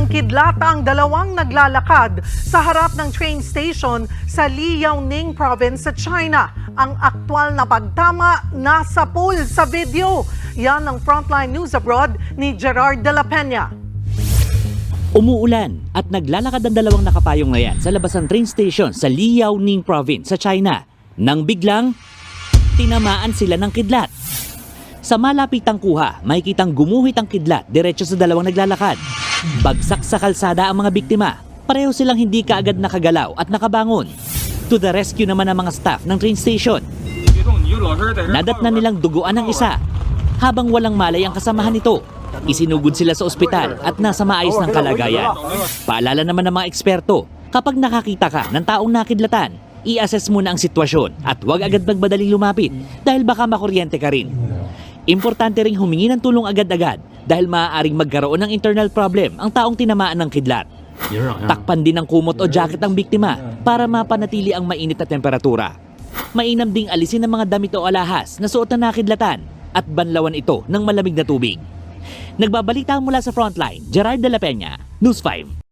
Kidlat ang dalawang naglalakad sa harap ng train station sa Liaoning province sa China. Ang aktwal na pagtama nasa pool sa video. Yan ang Frontline News Abroad ni Gerard de la Peña. Umuulan at naglalakad ang dalawang nakapayong na yan sa labas ng train station sa Liaoning province sa China. Nang biglang, tinamaan sila ng kidlat. Sa malapitang kuha, makikitang gumuhit ang kidlat diretso sa dalawang naglalakad. Bagsak sa kalsada ang mga biktima. Pareho silang hindi kaagad nakagalaw at nakabangon. To the rescue naman ang mga staff ng train station. Nadatnan nilang duguan ng isa. Habang walang malay ang kasamahan nito, isinugod sila sa ospital at nasa maayos ng kalagayan. Paalala naman ng mga eksperto, kapag nakakita ka ng taong nakidlatan, i-assess muna ang sitwasyon at huwag agad magmadaling lumapit dahil baka makuryente ka rin. Importante ring humingi ng tulong agad-agad dahil maaaring magkaroon ng internal problem ang taong tinamaan ng kidlat. Takpan din ng kumot o jacket ang biktima para mapanatili ang mainit na temperatura. Mainam ding alisin ang mga damit o alahas na suot na nakidlatan at banlawan ito ng malamig na tubig. Nagbabalita mula sa Frontline, Gerard de la Peña, News 5.